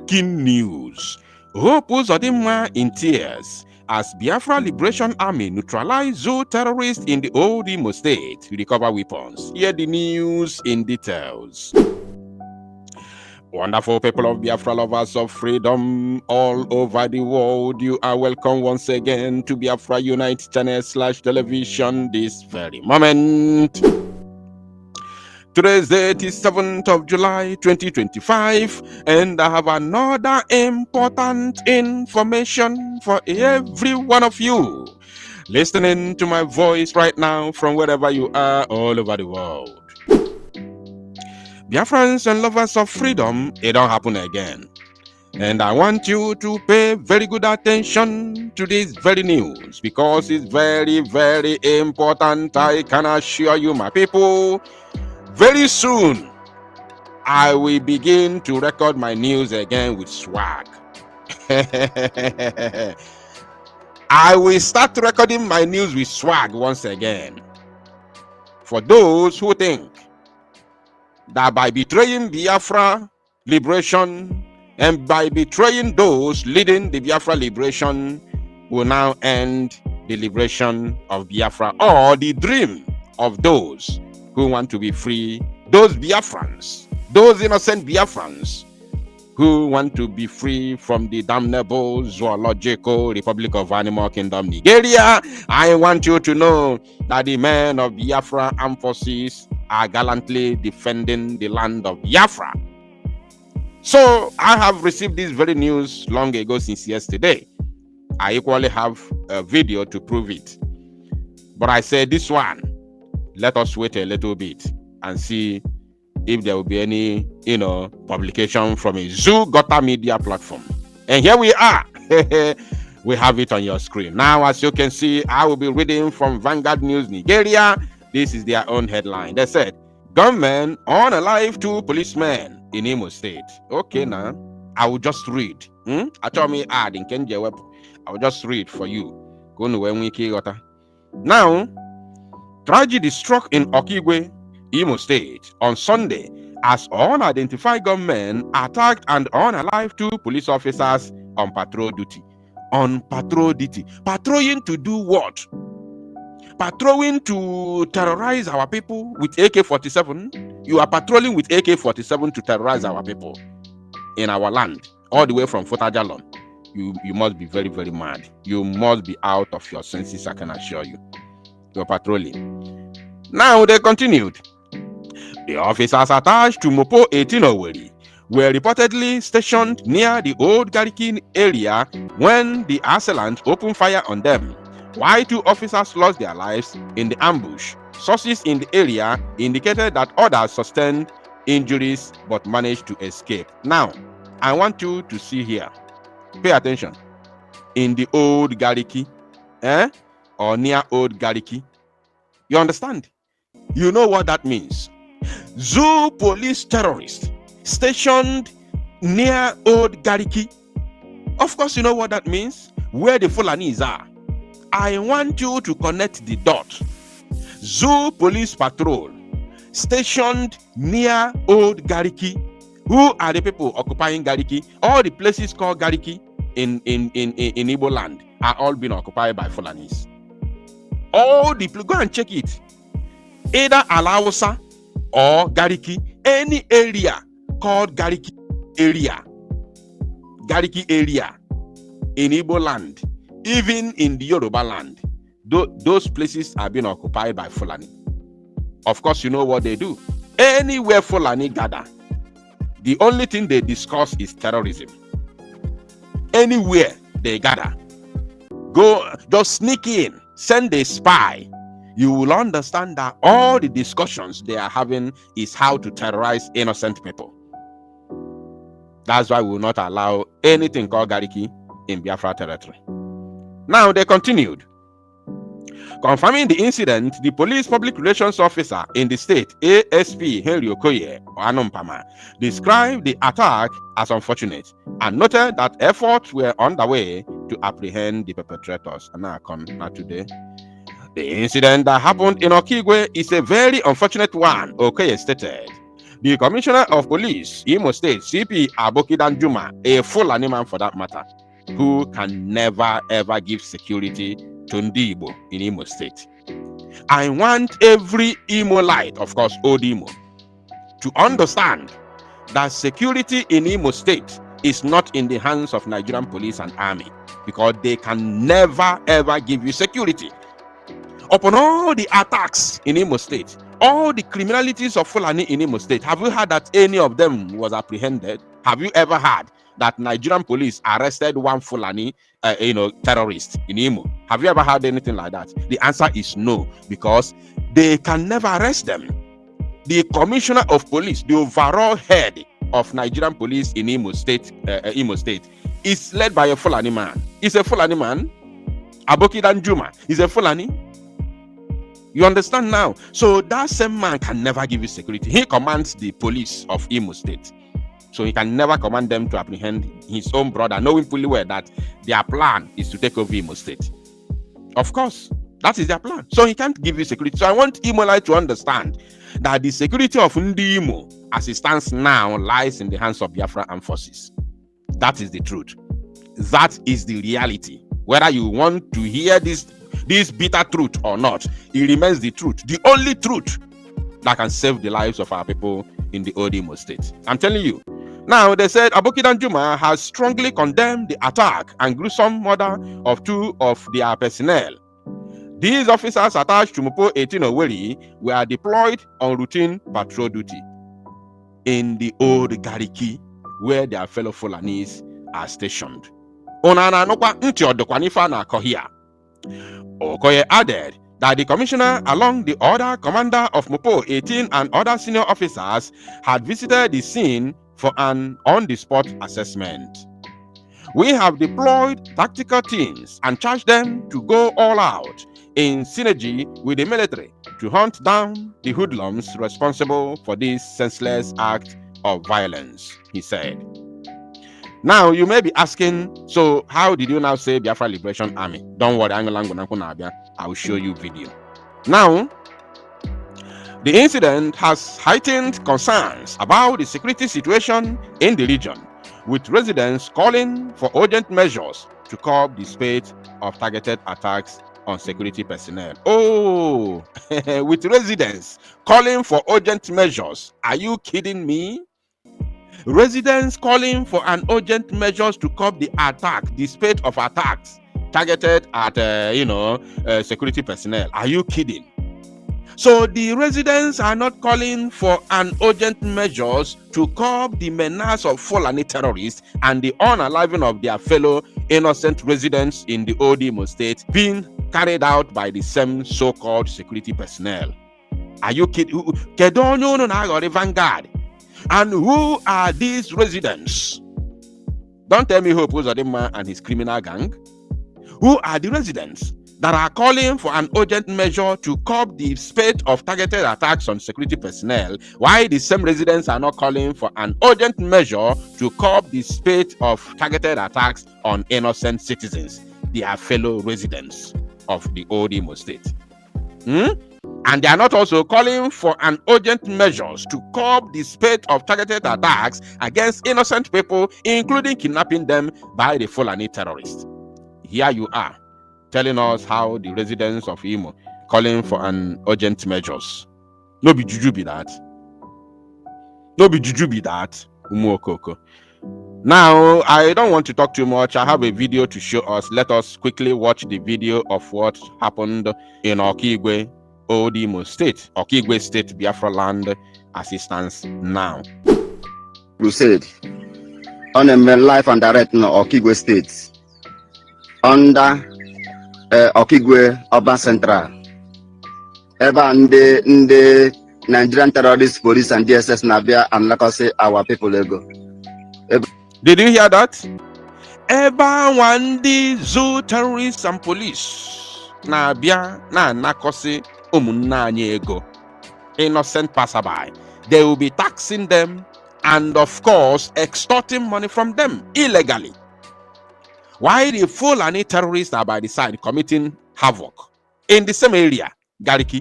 Breaking news. Hope Uzodinma in tears as Biafra Liberation Army neutralize Zoo terrorists in the old Imo state to recover weapons. Hear the news in details. Wonderful people of Biafra, lovers of freedom all over the world, you are welcome once again to Biafra Unite channel /television this very moment. Today is the 7th of July 2025, and I have another important information for every one of you listening to my voice right now from wherever you are all over the world. Biafrans and lovers of freedom, it don't happen again. And I want you to pay very good attention to this very news because it's very, very important. I can assure you, my people, very soon I will begin to record my news again with swag. I will start recording my news with swag once again. For those who think that by betraying Biafra liberation and by betraying those leading the Biafra liberation will now end the liberation of Biafra, or the dream of those who want to be free, those Biafrans, those innocent Biafrans who want to be free from the damnable zoological Republic of Animal Kingdom, Nigeria. I want you to know that the men of Biafra armed forces are gallantly defending the land of Biafra. So I have received this very news long ago, since yesterday. I equally have a video to prove it. But I said this one, let us wait a little bit and see if there will be any, publication from a Zoo Gota media platform. And here we are. We have it on your screen. Now, as you can see, I will be reading from Vanguard News Nigeria. This is their own headline. They said, gunmen unalive 2 policemen in Imo State. Okay, now, I will just read. I told me add in Kenja Web. I will just read for you. Now, tragedy struck in Okigwe, Imo State on Sunday as unidentified gunmen attacked and unalived 2 police officers on patrol duty. On patrol duty. Patrolling to do what? Patrolling to terrorize our people with AK-47. You are patrolling with AK-47 to terrorize our people in our land, all the way from Futajalon. You must be very, very mad. You must be out of your senses, I can assure you. You're patrolling. Now they continued. The officers attached to Mopo 18 Owerri were reportedly stationed near the old Gariki area when the assailant opened fire on them. While 2 officers lost their lives in the ambush, sources in the area indicated that others sustained injuries but managed to escape. Now, I want you to see here. Pay attention. In the old Gariki, or near old Gariki. You understand? You know what that means. Zoo police terrorists stationed near old Gariki. Of course, you know what that means. Where the Fulanis are. I want you to connect the dot. Zoo police patrol stationed near old Gariki. Who are the people occupying Gariki? All the places called Gariki in Igbo land are all being occupied by Fulanis. All the go and check it. Either Alausa or Gariki, any area called Gariki area in Igbo land, even in the Yoruba land, those places are being occupied by Fulani. Of course, you know what they do. Anywhere Fulani gather, the only thing they discuss is terrorism. Anywhere they gather, go just sneak in, send a spy. You will understand that all the discussions they are having is how to terrorize innocent people. That's why we will not allow anything called Gariki in Biafra territory. Now they continued. Confirming the incident, the police public relations officer in the state, ASP Henry Okoye Anompama, described the attack as unfortunate and noted that efforts were underway to apprehend the perpetrators. And now come today. The incident that happened in Okigwe is a very unfortunate one, Okoye stated. The Commissioner of Police, Imo State, CP Abokidanjuma, a Fulani man for that matter, who can never ever give security to Ndi Igbo in Imo State. I want every Imolite, of course, old Imo, to understand that security in Imo State is not in the hands of Nigerian police and army, because they can never ever give you security. Upon all the attacks in Imo State, all the criminalities of Fulani in Imo State, have you heard that any of them was apprehended? Have you ever heard that Nigerian police arrested one Fulani terrorist in Imo? Have you ever heard anything like that? The answer is no, because they can never arrest them. The Commissioner of Police, the overall head of Nigerian police in Imo State, is led by a Fulani man. He's a Fulani man. Abokidanjuma is a Fulani. You understand now? So that same man can never give you security. He commands the police of Imo State. So he can never command them to apprehend his own brother, knowing fully well that their plan is to take over Imo State. Of course, that is their plan. So he can't give you security. So I want Imolite to understand that the security of Ndi Imo, as it stands now, lies in the hands of Biafra Armed Forces. That is the truth. That is the reality. Whether you want to hear this bitter truth or not, it remains the truth. The only truth that can save the lives of our people in the old Imo State. I'm telling you. Now, they said Abokidanjuma has strongly condemned the attack and gruesome murder of two of their personnel. These officers attached to Mupo 18 Oweri were deployed on routine patrol duty in the old Gariki, where their fellow Fulanis are stationed. Okoye added that the commissioner, along the other commander of Mupo 18 and other senior officers, had visited the scene for an on-the-spot assessment. We have deployed tactical teams and charged them to go all out in synergy with the military to hunt down the hoodlums responsible for this senseless act of violence, he said. Now, you may be asking, so how did you now say Biafra Liberation Army? Don't worry, I will show you video. Now, the incident has heightened concerns about the security situation in the region, with residents calling for urgent measures to curb the spate of targeted attacks on security personnel. Oh, with residents calling for urgent measures. Are you kidding me? Residents calling for an urgent measures to curb the attack, the spate of attacks targeted at security personnel. Are you kidding? So the residents are not calling for an urgent measures to curb the menace of Fulani terrorists and the unaliving of their fellow innocent residents in the old Imo State being carried out by the same so-called security personnel. Are you kidding? Vanguard. And who are these residents? Don't tell me Hope Uzodinma and his criminal gang. Who are the residents that are calling for an urgent measure to curb the spate of targeted attacks on security personnel, while the same residents are not calling for an urgent measure to curb the spate of targeted attacks on innocent citizens, their fellow residents of the old Imo State? And they are not also calling for an urgent measures to curb the spate of targeted attacks against innocent people, including kidnapping them by the Fulani terrorists. Here you are, telling us how the residents of Imo calling for an urgent measures. No be juju be that. No be juju be that. Umuokoko. Now, I don't want to talk too much. I have a video to show us. Let us quickly watch the video of what happened in Okigwe, Old Imo State, Okigwe State, Biafra land, as it stands now. Crusade on a life and direct in Okigwe State under Okigwe Urban Central. Ever and the Nigerian terrorist police and DSS Nabia and like I say our people ego. Did you hear that? Ever one the zoo terrorists and police Nabia na nakose umunna ego. Innocent passerby. They will be taxing them and of course extorting money from them illegally. While the Fulani terrorists are by the side committing havoc in the same area, Gariki.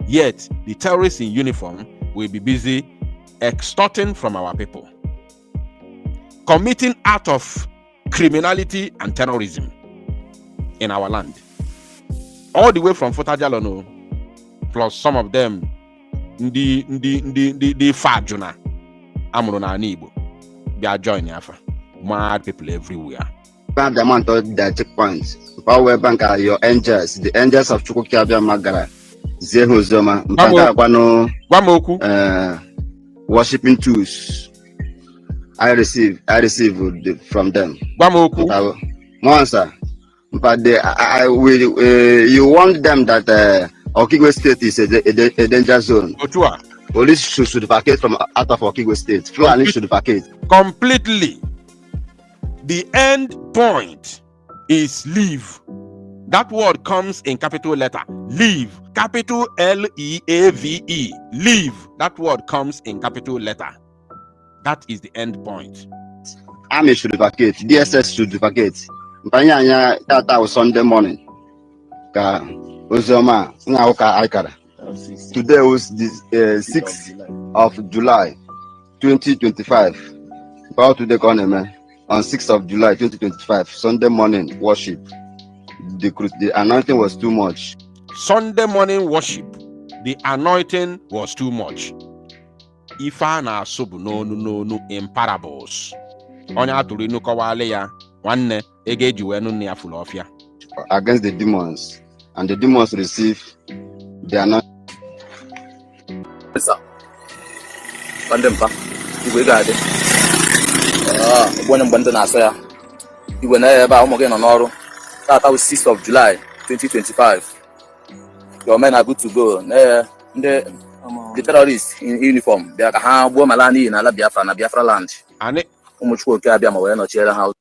Yet the terrorists in uniform will be busy extorting from our people, committing acts of criminality and terrorism in our land. All the way from Fotajalono, plus some of them, the Fajuna, Amrona Nibo, they are joining Afa. Mad people everywhere. The amount of the checkpoints. Power bank are your angels, the angels of Chukwukabia Magara, Zehuzoma, worshiping tools. I receive from them. Monsa. But you want them that Okigwe State is a danger zone. Otua. Police should vacate from out of Okigwe State. Fulani should vacate. Completely. The end point is leave. That word comes in capital letter. Leave. Capital L-E-A-V-E. Leave. That word comes in capital letter. That is the end point. Army should vacate. DSS should vacate. That was Sunday morning. Today was the 6th of July 2025. About to the government on 6th of July 2025, Sunday morning worship. The anointing was too much. Sunday morning worship, the anointing was too much. Ifa na subu no in parables. Onya aturi no kawale ya wanne egeji wenu ni afulofia. Against the demons, and the demons receive the anointing. Sir, Pandempa, you got it. One na so ya. You were never again on Oro. That was 6th of July 2025. Your men are good to go. The terrorists in uniform, they are Malani in Biafra land. And it Abia no chair house.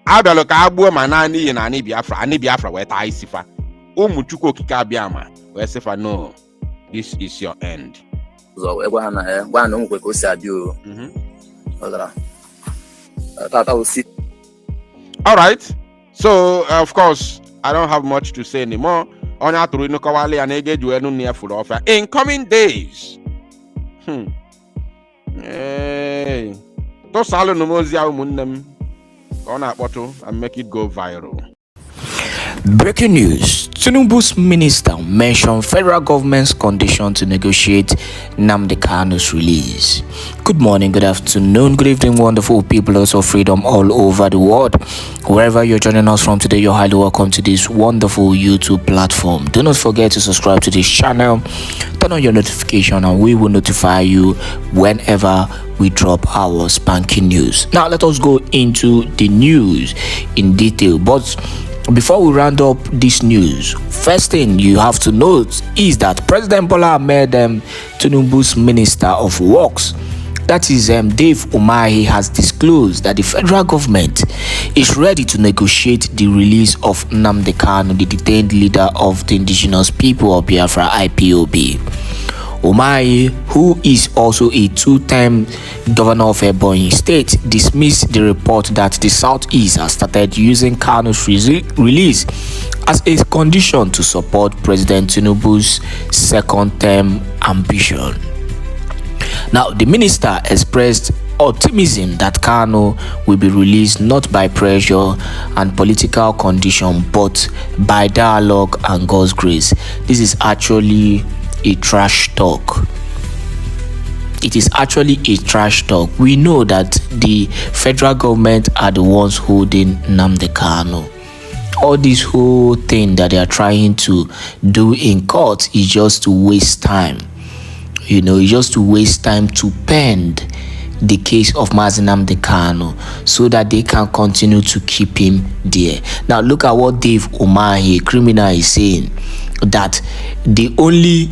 Abaloka Abu Manani in Ani Biafra where Taisifa. Umuchuko Kikabiama, where Sefa no, this is your end. So one go sad you. That was it. All right. So of course I don't have much to say anymore. In coming days, and make it go viral. Breaking news. Tinubu's minister mentioned federal government's condition to negotiate Nnamdi Kanu's release. Good morning, good afternoon, good evening, wonderful people of freedom all over the world. Wherever you're joining us from today, you're highly welcome to this wonderful YouTube platform. Do not forget to subscribe to this channel, turn on your notification, and we will notify you whenever we drop our spanking news. Now, let us go into the news in detail. But before we round up this news, first thing you have to note is that President Bola Ahmed Tinubu's Minister of Works, that is Dave Umahi, has disclosed that the federal government is ready to negotiate the release of Nnamdi Kanu, the detained leader of the indigenous people of Biafra IPOB. Umahi, who is also a two-time governor of Ebonyi State, dismissed the report that the Southeast has started using Kanu's release as a condition to support President Tinubu's second-term ambition. Now, the minister expressed optimism that Kanu will be released not by pressure and political condition, but by dialogue and God's grace. This is actually a trash talk. It is actually a trash talk. We know that the federal government are the ones holding Nnamdi Kanu. All this whole thing that they are trying to do in court is just to waste time. You know, it's just to waste time to pend the case of Nnamdi Kanu so that they can continue to keep him there. Now look at what Dave Umahi, criminal, is saying, that the only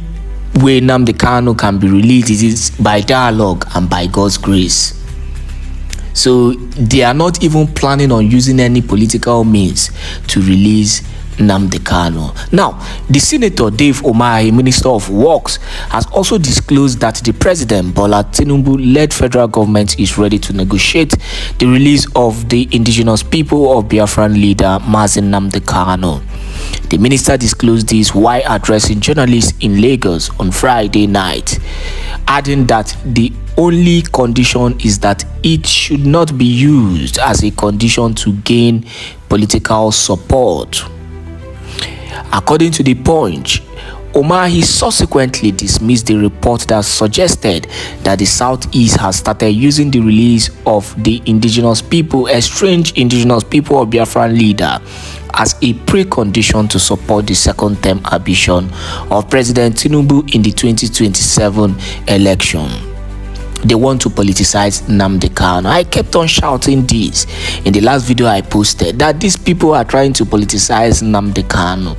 way Nnamdi Kanu can be released is by dialogue and by God's grace. So they are not even planning on using any political means to release Nnamdi Kanu. Now, the Senator Dave Umahi, Minister of Works, has also disclosed that the President Bola Tinubu-led federal government is ready to negotiate the release of the indigenous people of Biafran leader Nnamdi Kanu. The minister disclosed this while addressing journalists in Lagos on Friday night. adding that the only condition is that it should not be used as a condition to gain political support. According to the Punch, Umahi subsequently dismissed the report that suggested that the Southeast has started using the release of the estranged indigenous people of Biafran leader as a precondition to support the second term ambition of President Tinubu in the 2027 election. They want to politicize Nnamdi Kanu. I kept on shouting this in the last video I posted, that these people are trying to politicize Nnamdi Kanu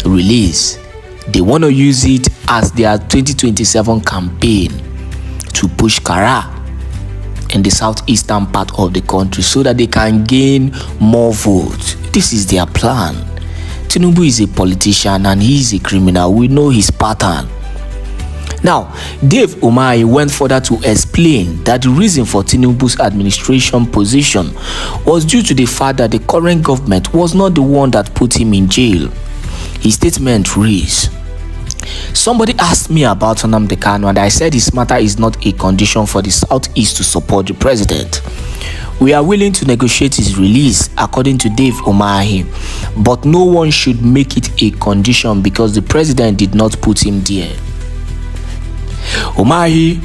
release. They want to use it as their 2027 campaign to push Kara in the southeastern part of the country so that they can gain more votes. This is their plan. Tinubu is a politician and he is a criminal. We know his pattern. Now, Dave Umahi went further to explain that the reason for Tinubu's administration position was due to the fact that the current government was not the one that put him in jail. His statement reads, "Somebody asked me about Nnamdi Kanu and I said his matter is not a condition for the Southeast to support the president. We are willing to negotiate his release," according to Dave Umahi, "but no one should make it a condition because the president did not put him there." Umahi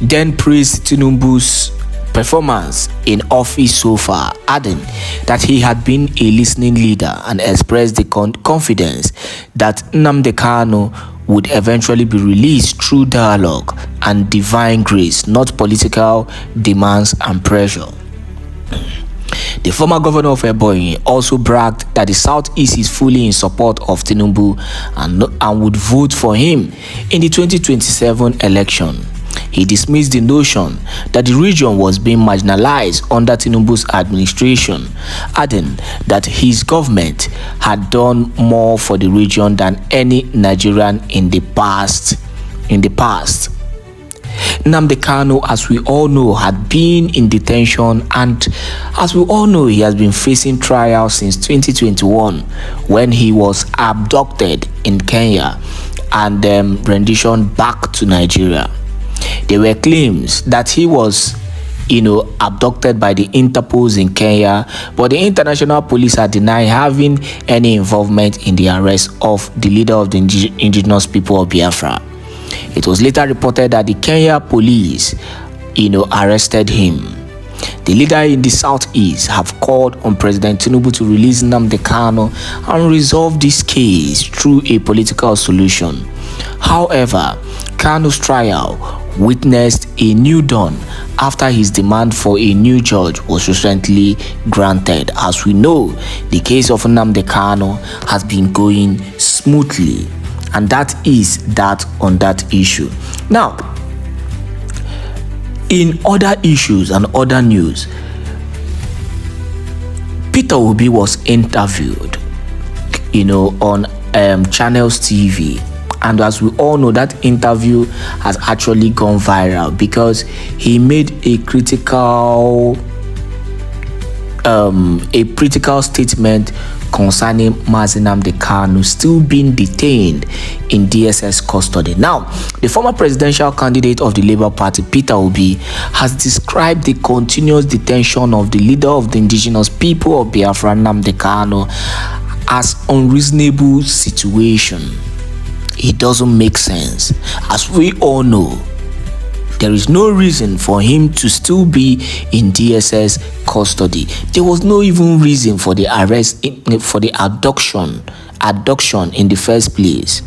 then praised Tinubu's performance in office so far, adding that he had been a listening leader and expressed the confidence that Nnamdi Kanu would eventually be released through dialogue and divine grace, not political demands and pressure. The former governor of Ebonyi also bragged that the Southeast is fully in support of Tinubu and would vote for him in the 2027 election. He dismissed the notion that the region was being marginalized under Tinubu's administration, adding that his government had done more for the region than any Nigerian in the past. Nnamdi Kanu, as we all know, had been in detention, and as we all know, he has been facing trial since 2021 when he was abducted in Kenya and renditioned back to Nigeria. There were claims that he was abducted by the Interpol in Kenya, but the international police had denied having any involvement in the arrest of the leader of the indigenous people of Biafra. It was later reported that the Kenya police, arrested him. The leader in the Southeast have called on President Tinubu to release Nnamdi Kanu and resolve this case through a political solution. However, Kanu's trial witnessed a new dawn after his demand for a new judge was recently granted. As we know, the case of Nnamdi Kanu has been going smoothly, and that is that on that issue. Now, in other issues and other news, Peter Obi was interviewed, on Channels TV. And as we all know, that interview has actually gone viral because he made a critical statement concerning Nnamdi Kanu still being detained in DSS custody. Now, the former presidential candidate of the Labour Party, Peter Obi, has described the continuous detention of the leader of the indigenous people of Biafra, Nnamdi Kanu, as unreasonable situation. It doesn't make sense. As we all know, there is no reason for him to still be in DSS custody. There was no even reason for the arrest, for the abduction in the first place.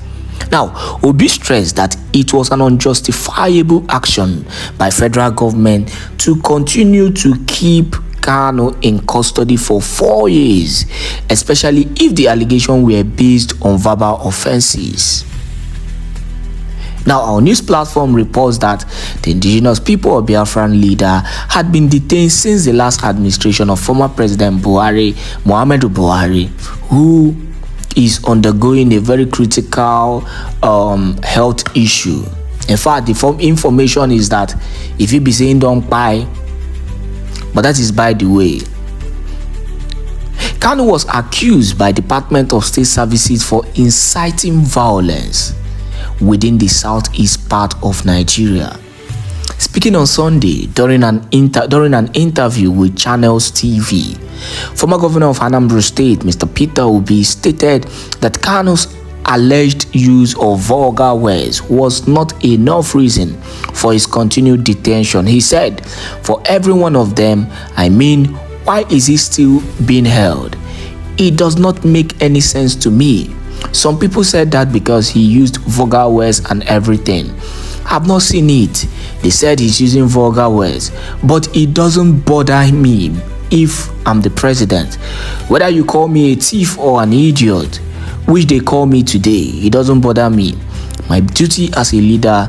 Now, Obi stressed that it was an unjustifiable action by federal government to continue to keep Kanu in custody for 4 years, especially if the allegations were based on verbal offenses. Now, our news platform reports that the indigenous people of Biafran leader had been detained since the last administration of former President Muhammadu Buhari, who is undergoing a very critical health issue. In fact, the information is that if he be saying don't buy, but that is by the way. Kanu was accused by Department of State Services for inciting violence within the southeast part of Nigeria. Speaking on Sunday during an interview with Channels TV, former governor of Anambra State, Mr. Peter Obi, stated that Kanu's alleged use of vulgar words was not enough reason for his continued detention. He said, "For every one of them, I mean, why is he still being held? It does not make any sense to me." Some people said that because he used vulgar words and everything. I've not seen it. They said he's using vulgar words, but it doesn't bother me if I'm the president. Whether you call me a thief or an idiot, which they call me today, it doesn't bother me. My duty as a leader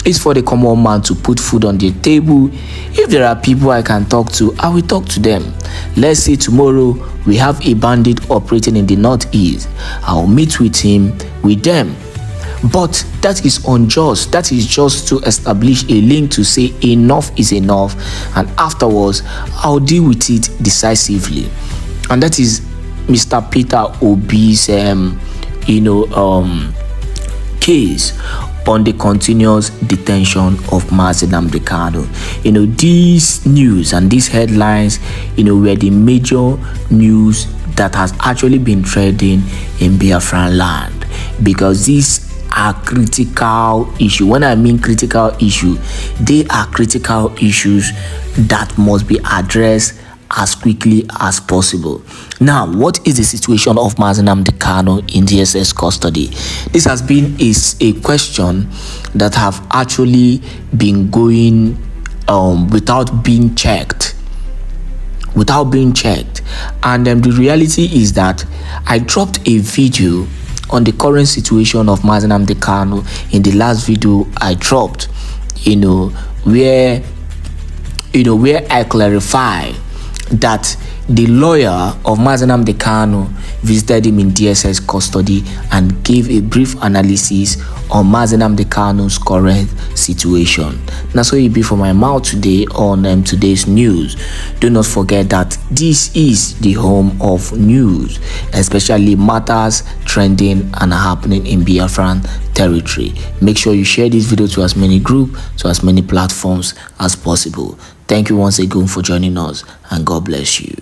is for the common man to put food on the table. If there are people I can talk to, I will talk to them. Let's say tomorrow we have a bandit operating in the northeast. I will meet with them. But that is unjust. That is just to establish a link to say enough is enough, and afterwards I'll deal with it decisively. And that is Mr. Peter Obi's case on the continuous detention of Nnamdi Kanu. These news and these headlines, were the major news that has actually been trending in Biafran land, because these are critical issue. When I mean critical issue, they are critical issues that must be addressed as quickly as possible. Now, what is the situation of Nnamdi Kanu in DSS custody? This has been a question that have actually been going without being checked. And the reality is that I dropped a video on the current situation of Nnamdi Kanu in the last video I dropped, where I clarify that the lawyer of Nnamdi Kanu visited him in DSS custody and gave a brief analysis on Nnamdi Kanu's current situation. That's all it be for my mouth today on today's news. Do not forget that this is the home of news, especially matters trending and happening in Biafran territory. Make sure you share this video to as many groups, to as many platforms as possible. Thank you once again for joining us, and God bless you.